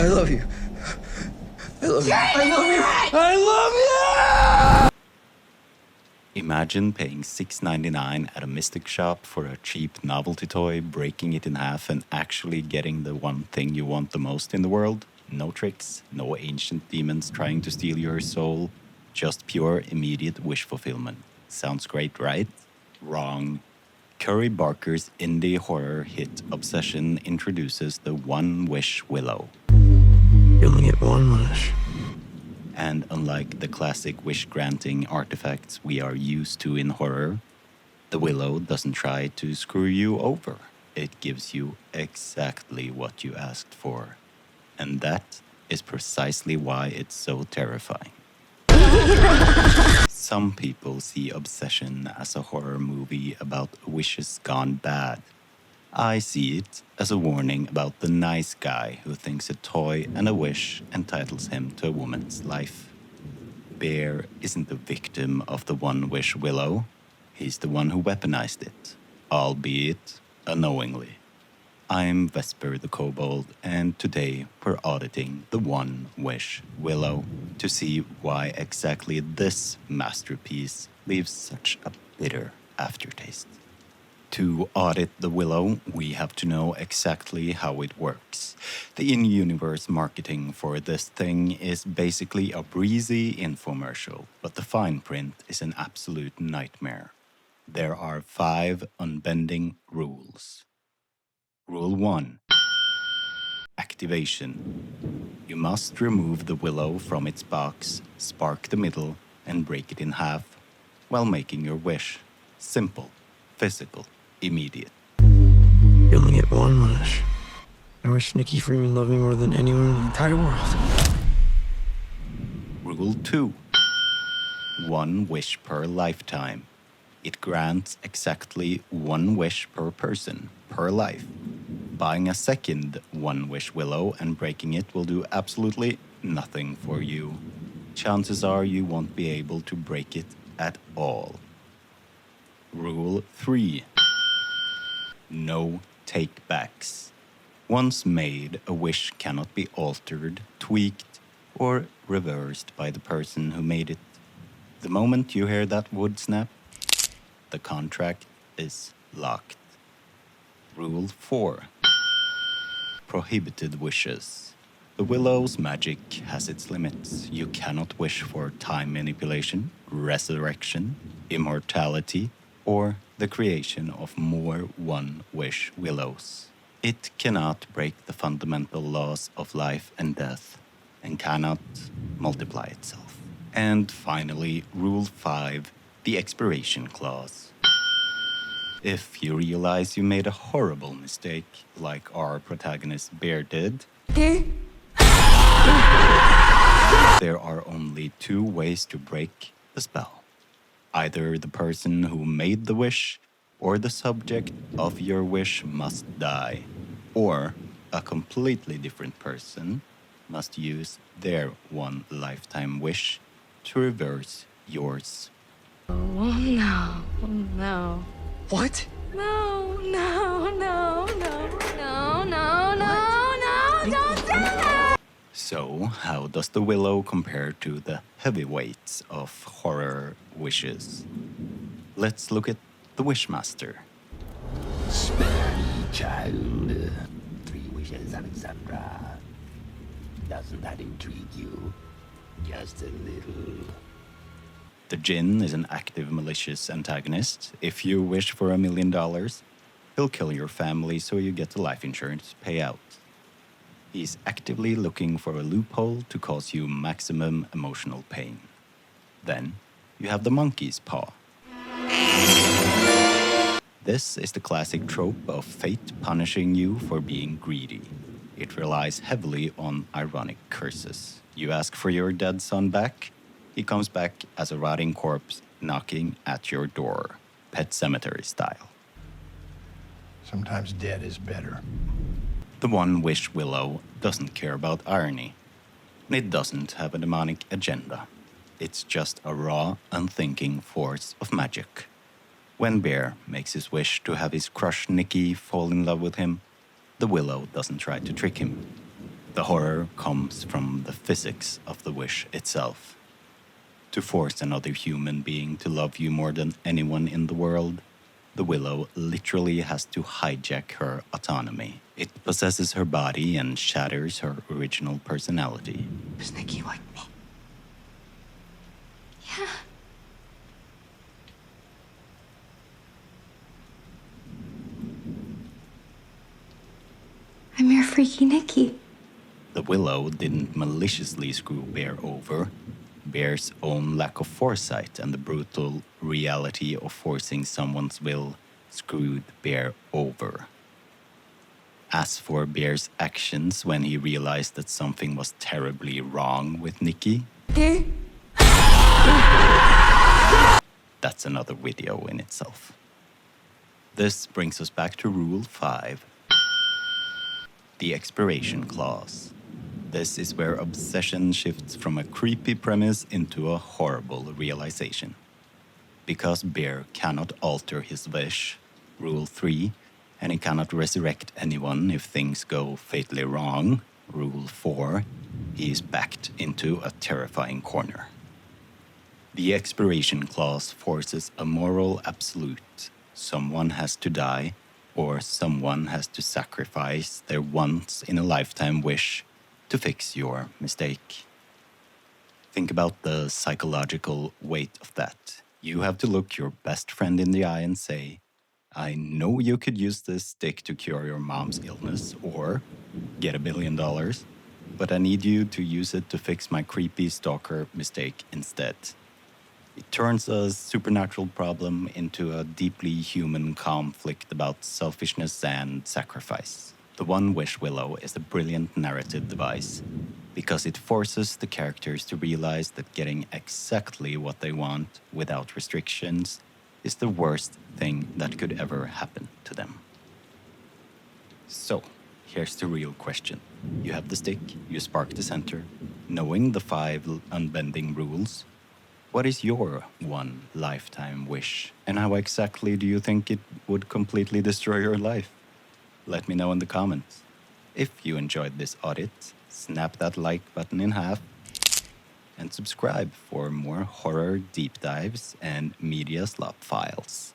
I love you. I love you. I love you. I love you! Imagine paying $6.99 at a mystic shop for a cheap novelty toy, breaking it in half, and actually getting the one thing you want the most in the world. No tricks, no ancient demons trying to steal your soul, just pure, immediate wish fulfillment. Sounds great, right? Wrong. Curry Barker's indie horror hit Obsession introduces the One Wish Willow. You only get one wish. And unlike the classic wish-granting artifacts we are used to in horror, the Willow doesn't try to screw you over. It gives you exactly what you asked for. And that is precisely why it's so terrifying. Some people see Obsession as a horror movie about wishes gone bad. I see it as a warning about the nice guy who thinks a toy and a wish entitles him to a woman's life. Bear isn't the victim of the One Wish Willow. He's the one who weaponized it, albeit unknowingly. I'm Vesper the Kobold, and today we're auditing the One Wish Willow to see why exactly this masterpiece leaves such a bitter aftertaste. To audit the Willow, we have to know exactly how it works. The in-universe marketing for this thing is basically a breezy infomercial, but the fine print is an absolute nightmare. There are 5 unbending rules. Rule 1. Activation. You must remove the Willow from its box, spark the middle, and break it in half while making your wish. Simple, physical, immediate. You only get one wish. I wish Nikki Freeman loved me more than anyone in the entire world. Rule 2. 1 wish per lifetime. It grants exactly 1 wish per person, per life. Buying a second One Wish Willow and breaking it will do absolutely nothing for you. Chances are you won't be able to break it at all. Rule 3. No take-backs. Once made, a wish cannot be altered, tweaked, or reversed by the person who made it. The moment you hear that wood snap, the contract is locked. Rule 4. Prohibited wishes. The Willow's magic has its limits. You cannot wish for time manipulation, resurrection, immortality, or the creation of more One Wish Willows. It cannot break the fundamental laws of life and death, and cannot multiply itself. And finally, Rule 5, the Expiration Clause. If you realize you made a horrible mistake, like our protagonist Bear did, there are only 2 ways to break the spell. Either the person who made the wish or the subject of your wish must die, or a completely different person must use their 1 lifetime wish to reverse yours. Oh, no, no. What? No, no, no, no, no, no, no, no, don't do that! So, how does the Willow compare to the heavyweights of horror wishes? Let's look at the Wishmaster. Spare me, child. 3 wishes, Alexandra. Doesn't that intrigue you? Just a little. The Djinn is an active malicious antagonist. If you wish for $1 million, he'll kill your family so you get the life insurance payout. He's actively looking for a loophole to cause you maximum emotional pain. Then, you have the monkey's paw. This is the classic trope of fate punishing you for being greedy. It relies heavily on ironic curses. You ask for your dead son back, he comes back as a rotting corpse knocking at your door, Pet Cemetery style. Sometimes dead is better. The One Wish Willow doesn't care about irony. It doesn't have a demonic agenda. It's just a raw, unthinking force of magic. When Bear makes his wish to have his crush Nikki fall in love with him, the Willow doesn't try to trick him. The horror comes from the physics of the wish itself. To force another human being to love you more than anyone in the world, the Willow literally has to hijack her autonomy. It possesses her body and shatters her original personality. Does Nikki like me? Yeah. I'm your freaky Nikki. The Willow didn't maliciously screw Bear over. Bear's own lack of foresight and the brutal reality of forcing someone's will screwed Bear over. As for Bear's actions when he realized that something was terribly wrong with Nikki, that's another video in itself. This brings us back to Rule 5, the Expiration Clause. This is where obsession shifts from a creepy premise into a horrible realization. Because Bear cannot alter his wish, Rule 3, and he cannot resurrect anyone if things go fatally wrong, Rule 4, he is backed into a terrifying corner. The Expiration Clause forces a moral absolute. Someone has to die, or someone has to sacrifice their once-in-a-lifetime wish to fix your mistake. Think about the psychological weight of that. You have to look your best friend in the eye and say, I know you could use this stick to cure your mom's illness or get $1 billion, but I need you to use it to fix my creepy stalker mistake instead. It turns a supernatural problem into a deeply human conflict about selfishness and sacrifice. The One Wish Willow is a brilliant narrative device because it forces the characters to realize that getting exactly what they want without restrictions is the worst thing that could ever happen to them. So, here's the real question. You have the stick, you spark the center. Knowing the 5 unbending rules, what is your one lifetime wish? And how exactly do you think it would completely destroy your life? Let me know in the comments. If you enjoyed this audit, snap that like button in half and subscribe for more horror deep dives and media slop files.